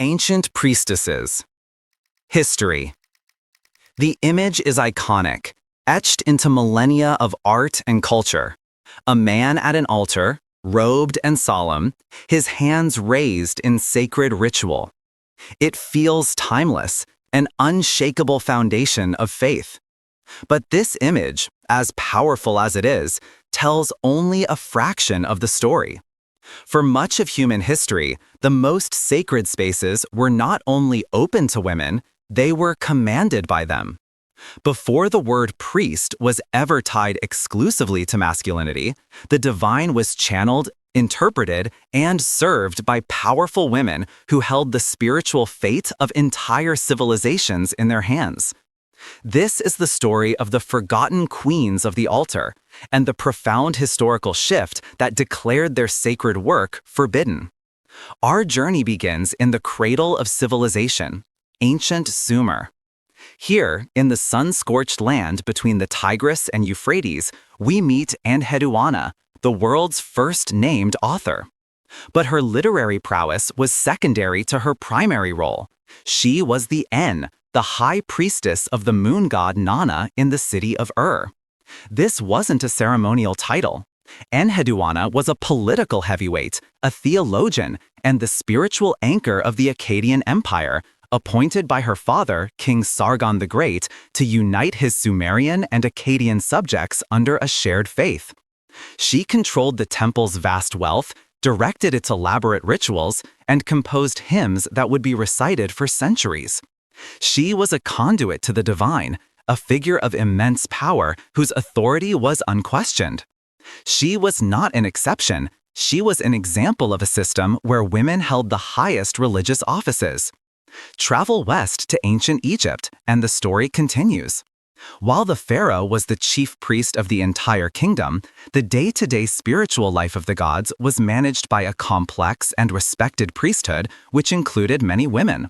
Ancient priestesses. History. The image is iconic, etched into millennia of art and culture. A man at an altar, robed and solemn, his hands raised in sacred ritual. It feels timeless, an unshakable foundation of faith. But this image, as powerful as it is, tells only a fraction of the story. For much of human history, the most sacred spaces were not only open to women, they were commanded by them. Before the word priest was ever tied exclusively to masculinity, the divine was channeled, interpreted, and served by powerful women who held the spiritual fate of entire civilizations in their hands. This is the story of the forgotten queens of the altar and the profound historical shift that declared their sacred work forbidden. Our journey begins in the cradle of civilization, ancient Sumer. Here, in the sun-scorched land between the Tigris and Euphrates, we meet Enheduanna, the world's first named author. But her literary prowess was secondary to her primary role. She was the high priestess of the moon god Nana in the city of Ur. This wasn't a ceremonial title. Enheduanna was a political heavyweight, a theologian, and the spiritual anchor of the Akkadian Empire, appointed by her father, King Sargon the Great, to unite his Sumerian and Akkadian subjects under a shared faith. She controlled the temple's vast wealth, directed its elaborate rituals, and composed hymns that would be recited for centuries. She was a conduit to the divine, a figure of immense power whose authority was unquestioned. She was not an exception, she was an example of a system where women held the highest religious offices. Travel west to ancient Egypt, and the story continues. While the pharaoh was the chief priest of the entire kingdom, the day-to-day spiritual life of the gods was managed by a complex and respected priesthood, which included many women.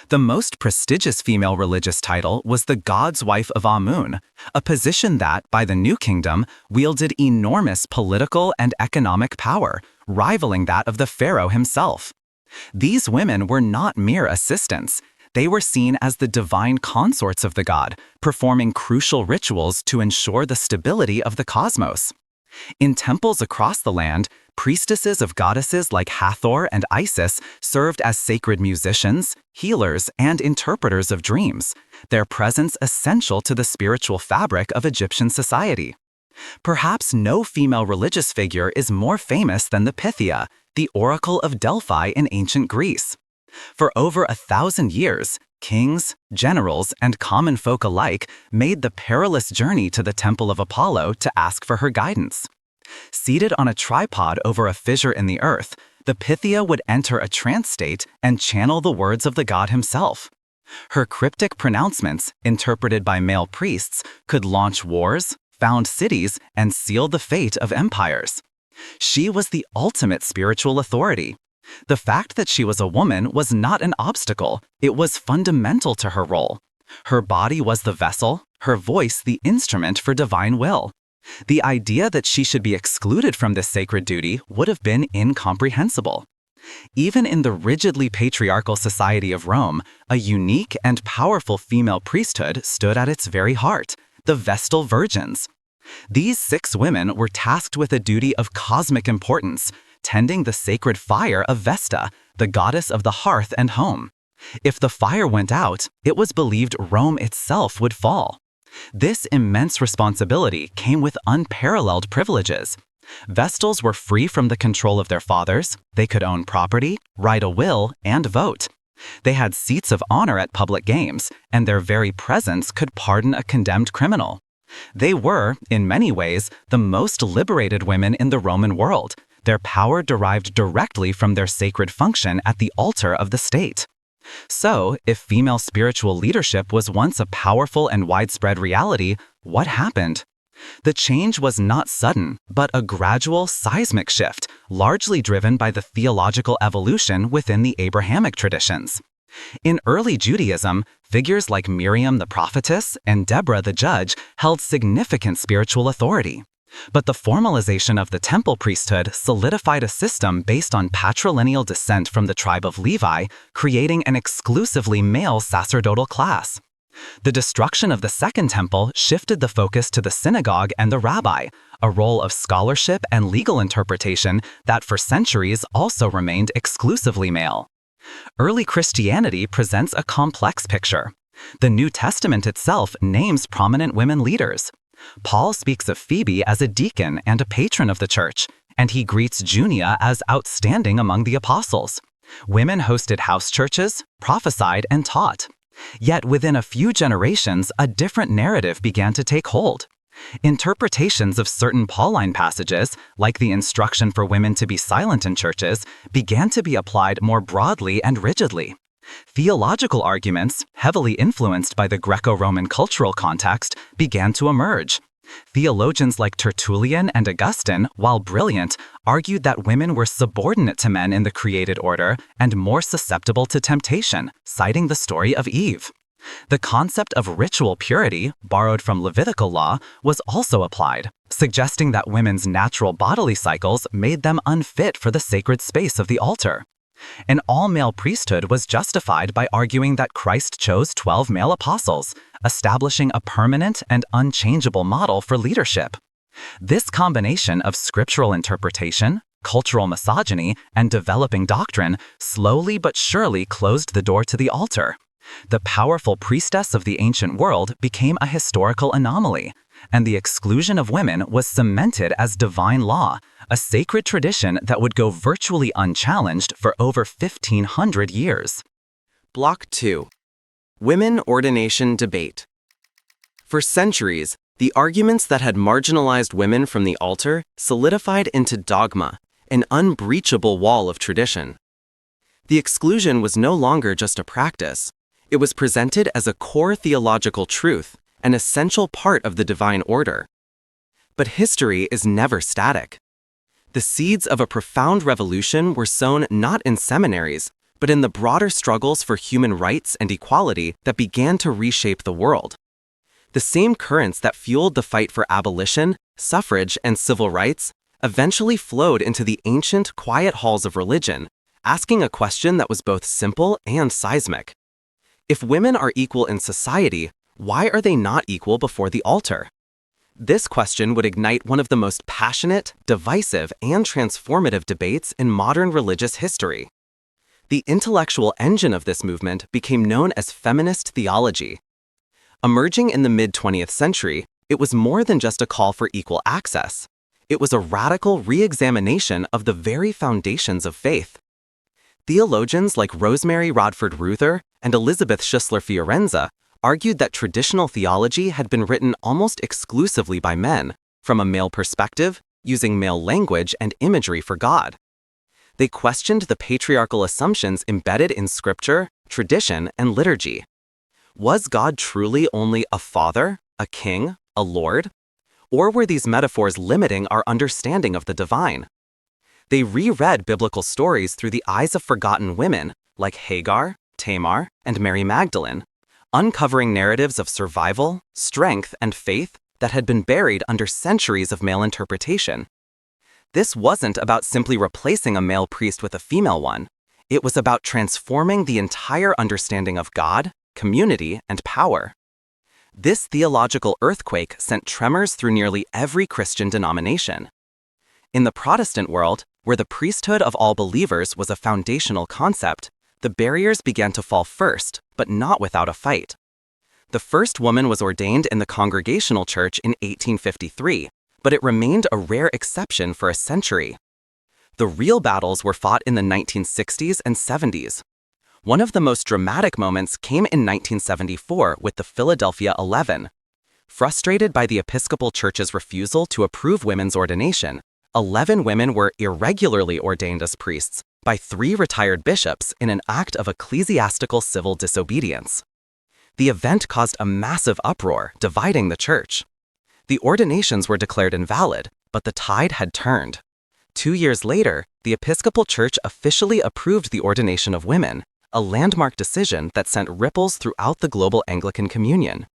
The most prestigious female religious title was the god's wife of Amun, a position that, by the New Kingdom, wielded enormous political and economic power, rivaling that of the pharaoh himself. These women were not mere assistants. They were seen as the divine consorts of the god, performing crucial rituals to ensure the stability of the cosmos. In temples across the land, priestesses of goddesses like Hathor and Isis served as sacred musicians, healers, and interpreters of dreams, their presence essential to the spiritual fabric of Egyptian society. Perhaps no female religious figure is more famous than the Pythia, the oracle of Delphi in ancient Greece. For over 1,000 years, kings, generals, and common folk alike made the perilous journey to the temple of Apollo to ask for her guidance. Seated on a tripod over a fissure in the earth, the Pythia would enter a trance state and channel the words of the god himself. Her cryptic pronouncements, interpreted by male priests, could launch wars, found cities, and seal the fate of empires. She was the ultimate spiritual authority. The fact that she was a woman was not an obstacle, it was fundamental to her role. Her body was the vessel, her voice the instrument for divine will. The idea that she should be excluded from this sacred duty would have been incomprehensible. Even in the rigidly patriarchal society of Rome, a unique and powerful female priesthood stood at its very heart, the Vestal Virgins. These 6 women were tasked with a duty of cosmic importance, tending the sacred fire of Vesta, the goddess of the hearth and home. If the fire went out, it was believed Rome itself would fall. This immense responsibility came with unparalleled privileges. Vestals were free from the control of their fathers, they could own property, write a will, and vote. They had seats of honor at public games, and their very presence could pardon a condemned criminal. They were, in many ways, the most liberated women in the Roman world. Their power derived directly from their sacred function at the altar of the state. So, if female spiritual leadership was once a powerful and widespread reality, what happened? The change was not sudden, but a gradual, seismic shift, largely driven by the theological evolution within the Abrahamic traditions. In early Judaism, figures like Miriam the prophetess and Deborah the judge held significant spiritual authority. But the formalization of the temple priesthood solidified a system based on patrilineal descent from the tribe of Levi, creating an exclusively male sacerdotal class. The destruction of the Second Temple shifted the focus to the synagogue and the rabbi, a role of scholarship and legal interpretation that for centuries also remained exclusively male. Early Christianity presents a complex picture. The New Testament itself names prominent women leaders. Paul speaks of Phoebe as a deacon and a patron of the church, and he greets Junia as outstanding among the apostles. Women hosted house churches, prophesied, and taught. Yet within a few generations, a different narrative began to take hold. Interpretations of certain Pauline passages, like the instruction for women to be silent in churches, began to be applied more broadly and rigidly. Theological arguments, heavily influenced by the Greco-Roman cultural context, began to emerge. Theologians like Tertullian and Augustine, while brilliant, argued that women were subordinate to men in the created order and more susceptible to temptation, citing the story of Eve. The concept of ritual purity, borrowed from Levitical law, was also applied, suggesting that women's natural bodily cycles made them unfit for the sacred space of the altar. An all-male priesthood was justified by arguing that Christ chose 12 male apostles, establishing a permanent and unchangeable model for leadership. This combination of scriptural interpretation, cultural misogyny, and developing doctrine slowly but surely closed the door to the altar. The powerful priestess of the ancient world became a historical anomaly, and the exclusion of women was cemented as divine law, a sacred tradition that would go virtually unchallenged for over 1,500 years. Block 2. Women Ordination Debate. For centuries, the arguments that had marginalized women from the altar solidified into dogma, an unbreachable wall of tradition. The exclusion was no longer just a practice. It was presented as a core theological truth, an essential part of the divine order. But history is never static. The seeds of a profound revolution were sown not in seminaries, but in the broader struggles for human rights and equality that began to reshape the world. The same currents that fueled the fight for abolition, suffrage, and civil rights eventually flowed into the ancient, quiet halls of religion, asking a question that was both simple and seismic. If women are equal in society, why are they not equal before the altar? This question would ignite one of the most passionate, divisive, and transformative debates in modern religious history. The intellectual engine of this movement became known as feminist theology. Emerging in the mid-20th century, it was more than just a call for equal access. It was a radical re-examination of the very foundations of faith. Theologians like Rosemary Rodford Ruther and Elizabeth Schussler Fiorenza argued that traditional theology had been written almost exclusively by men, from a male perspective, using male language and imagery for God. They questioned the patriarchal assumptions embedded in scripture, tradition, and liturgy. Was God truly only a father, a king, a lord? Or were these metaphors limiting our understanding of the divine? They reread biblical stories through the eyes of forgotten women like Hagar, Tamar, and Mary Magdalene, uncovering narratives of survival, strength, and faith that had been buried under centuries of male interpretation. This wasn't about simply replacing a male priest with a female one. It was about transforming the entire understanding of God, community, and power. This theological earthquake sent tremors through nearly every Christian denomination. In the Protestant world, where the priesthood of all believers was a foundational concept, the barriers began to fall first, but not without a fight. The first woman was ordained in the Congregational Church in 1853, but it remained a rare exception for a century. The real battles were fought in the 1960s and 70s. One of the most dramatic moments came in 1974 with the Philadelphia 11. Frustrated by the Episcopal Church's refusal to approve women's ordination, 11 women were irregularly ordained as priests by 3 retired bishops in an act of ecclesiastical civil disobedience. The event caused a massive uproar, dividing the church. The ordinations were declared invalid, but the tide had turned. 2 years later, the Episcopal Church officially approved the ordination of women, a landmark decision that sent ripples throughout the global Anglican Communion.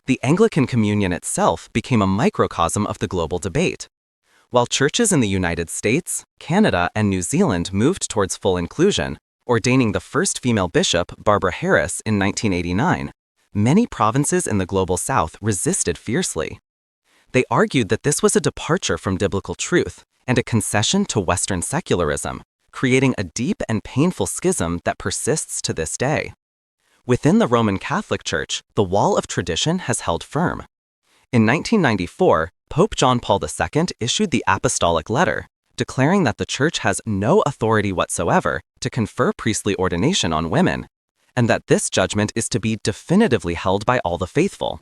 The Anglican Communion itself became a microcosm of the global debate. While churches in the United States, Canada, and New Zealand moved towards full inclusion, ordaining the first female bishop, Barbara Harris, in 1989, many provinces in the global South resisted fiercely. They argued that this was a departure from biblical truth and a concession to Western secularism, creating a deep and painful schism that persists to this day. Within the Roman Catholic Church, the wall of tradition has held firm. In 1994, Pope John Paul II issued the Apostolic Letter, declaring that the Church has no authority whatsoever to confer priestly ordination on women, and that this judgment is to be definitively held by all the faithful.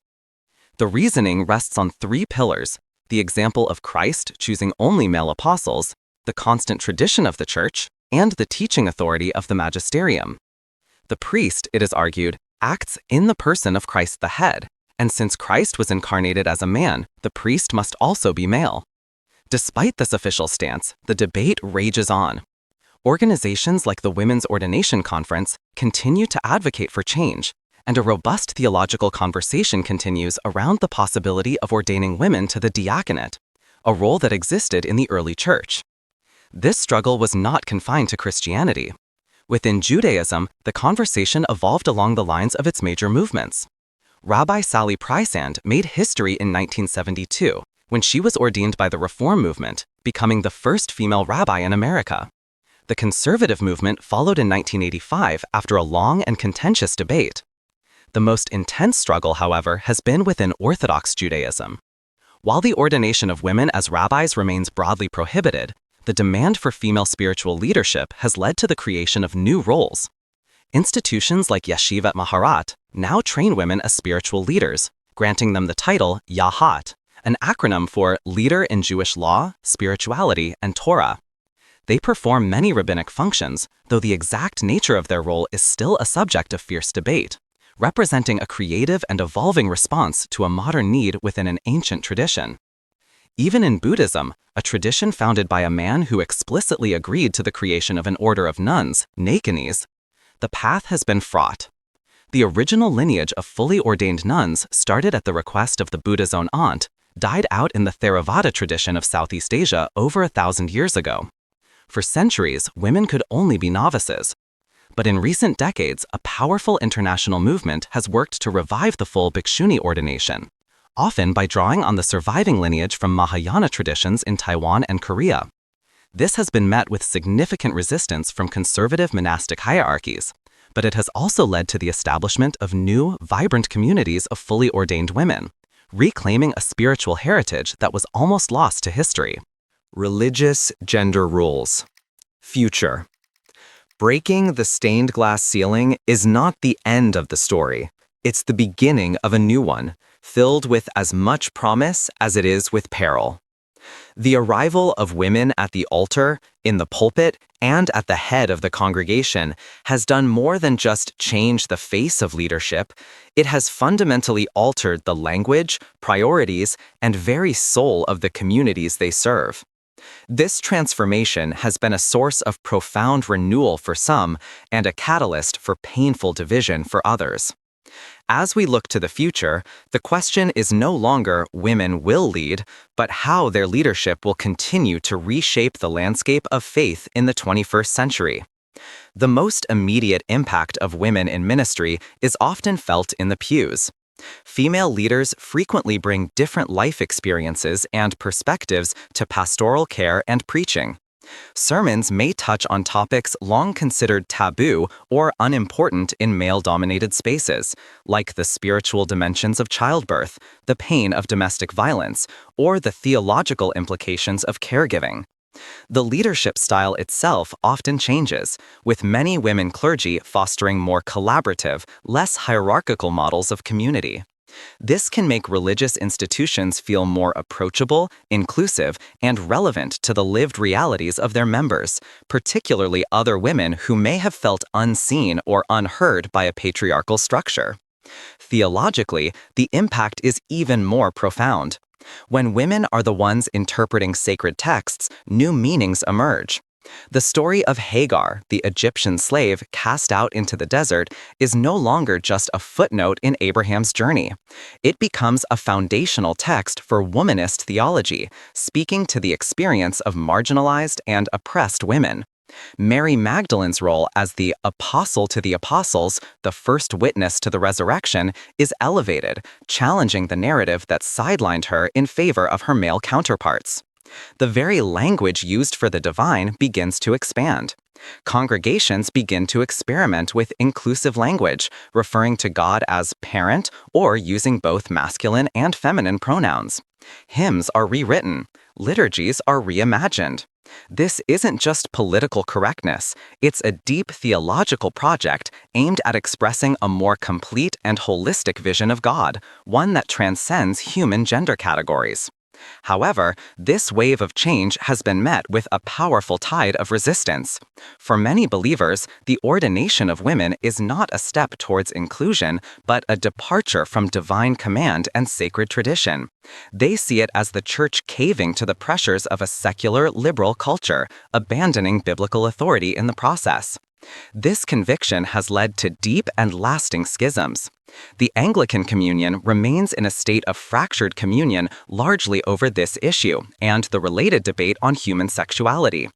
The reasoning rests on three pillars: the example of Christ choosing only male apostles, the constant tradition of the Church, and the teaching authority of the magisterium. The priest, it is argued, acts in the person of Christ the head, and since Christ was incarnated as a man, the priest must also be male. Despite this official stance, the debate rages on. Organizations like the Women's Ordination Conference continue to advocate for change, and a robust theological conversation continues around the possibility of ordaining women to the diaconate, a role that existed in the early church. This struggle was not confined to Christianity. Within Judaism, the conversation evolved along the lines of its major movements. Rabbi Sally Prysand made history in 1972 when she was ordained by the Reform movement, becoming the first female rabbi in America. The conservative movement followed in 1985 after a long and contentious debate. The most intense struggle, however, has been within Orthodox Judaism. While the ordination of women as rabbis remains broadly prohibited, the demand for female spiritual leadership has led to the creation of new roles. Institutions like Yeshivat Maharat now train women as spiritual leaders, granting them the title Yahat, an acronym for Leader in Jewish Law, Spirituality, and Torah. They perform many rabbinic functions, though the exact nature of their role is still a subject of fierce debate, representing a creative and evolving response to a modern need within an ancient tradition. Even in Buddhism, a tradition founded by a man who explicitly agreed to the creation of an order of nuns, Nakinis, the path has been fraught. The original lineage of fully ordained nuns started at the request of the Buddha's own aunt, died out in the Theravada tradition of Southeast Asia over 1,000 years ago. For centuries, women could only be novices. But in recent decades, a powerful international movement has worked to revive the full Bhikshuni ordination, often by drawing on the surviving lineage from Mahayana traditions in Taiwan and Korea. This has been met with significant resistance from conservative monastic hierarchies, but it has also led to the establishment of new, vibrant communities of fully ordained women, reclaiming a spiritual heritage that was almost lost to history. Religious gender rules. Future. Breaking the stained glass ceiling is not the end of the story. It's the beginning of a new one, filled with as much promise as it is with peril. The arrival of women at the altar, in the pulpit, and at the head of the congregation has done more than just change the face of leadership. It has fundamentally altered the language, priorities, and very soul of the communities they serve. This transformation has been a source of profound renewal for some and a catalyst for painful division for others. As we look to the future, the question is no longer women will lead, but how their leadership will continue to reshape the landscape of faith in the 21st century. The most immediate impact of women in ministry is often felt in the pews. Female leaders frequently bring different life experiences and perspectives to pastoral care and preaching. Sermons may touch on topics long considered taboo or unimportant in male-dominated spaces, like the spiritual dimensions of childbirth, the pain of domestic violence, or the theological implications of caregiving. The leadership style itself often changes, with many women clergy fostering more collaborative, less hierarchical models of community. This can make religious institutions feel more approachable, inclusive, and relevant to the lived realities of their members, particularly other women who may have felt unseen or unheard by a patriarchal structure. Theologically, the impact is even more profound. When women are the ones interpreting sacred texts, new meanings emerge. The story of Hagar, the Egyptian slave cast out into the desert, is no longer just a footnote in Abraham's journey. It becomes a foundational text for womanist theology, speaking to the experience of marginalized and oppressed women. Mary Magdalene's role as the apostle to the apostles, the first witness to the resurrection, is elevated, challenging the narrative that sidelined her in favor of her male counterparts. The very language used for the divine begins to expand. Congregations begin to experiment with inclusive language, referring to God as parent or using both masculine and feminine pronouns. Hymns are rewritten. Liturgies are reimagined. This isn't just political correctness, it's a deep theological project aimed at expressing a more complete and holistic vision of God, one that transcends human gender categories. However, this wave of change has been met with a powerful tide of resistance. For many believers, the ordination of women is not a step towards inclusion, but a departure from divine command and sacred tradition. They see it as the church caving to the pressures of a secular, liberal culture, abandoning biblical authority in the process. This conviction has led to deep and lasting schisms. The Anglican Communion remains in a state of fractured communion largely over this issue and the related debate on human sexuality.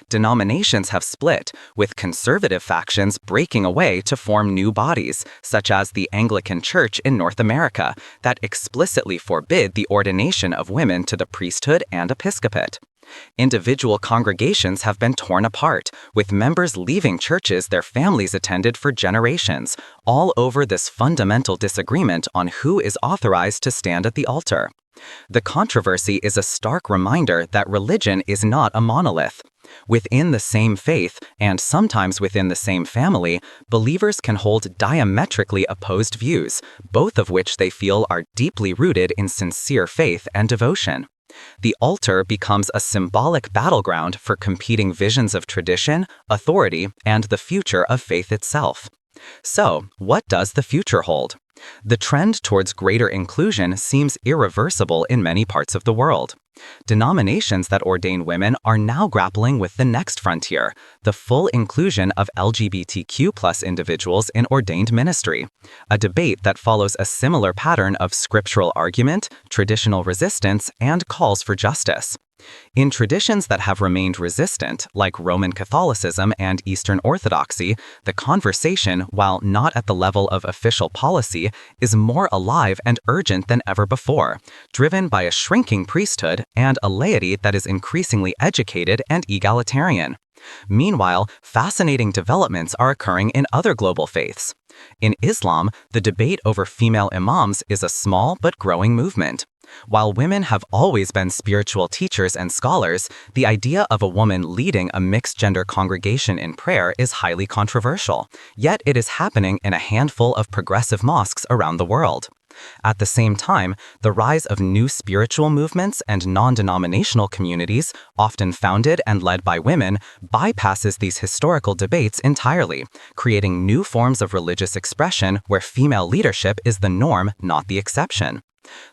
Denominations have split, with conservative factions breaking away to form new bodies, such as the Anglican Church in North America, that explicitly forbid the ordination of women to the priesthood and episcopate. Individual congregations have been torn apart, with members leaving churches their families attended for generations, all over this fundamental disagreement on who is authorized to stand at the altar. The controversy is a stark reminder that religion is not a monolith. Within the same faith, and sometimes within the same family, believers can hold diametrically opposed views, both of which they feel are deeply rooted in sincere faith and devotion. The altar becomes a symbolic battleground for competing visions of tradition, authority, and the future of faith itself. So, what does the future hold? The trend towards greater inclusion seems irreversible in many parts of the world. Denominations that ordain women are now grappling with the next frontier, the full inclusion of LGBTQ+ individuals in ordained ministry, a debate that follows a similar pattern of scriptural argument, traditional resistance, and calls for justice. In traditions that have remained resistant, like Roman Catholicism and Eastern Orthodoxy, the conversation, while not at the level of official policy, is more alive and urgent than ever before, driven by a shrinking priesthood and a laity that is increasingly educated and egalitarian. Meanwhile, fascinating developments are occurring in other global faiths. In Islam, the debate over female imams is a small but growing movement. While women have always been spiritual teachers and scholars, the idea of a woman leading a mixed-gender congregation in prayer is highly controversial, yet it is happening in a handful of progressive mosques around the world. At the same time, the rise of new spiritual movements and non-denominational communities, often founded and led by women, bypasses these historical debates entirely, creating new forms of religious expression where female leadership is the norm, not the exception.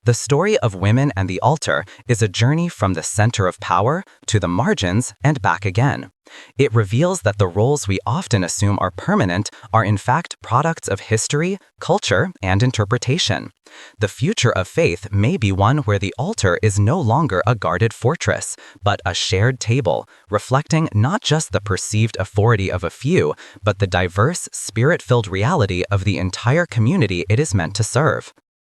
The story of women and the altar is a journey from the center of power to the margins and back again. It reveals that the roles we often assume are permanent are in fact products of history, culture, and interpretation. The future of faith may be one where the altar is no longer a guarded fortress, but a shared table, reflecting not just the perceived authority of a few, but the diverse, spirit-filled reality of the entire community it is meant to serve.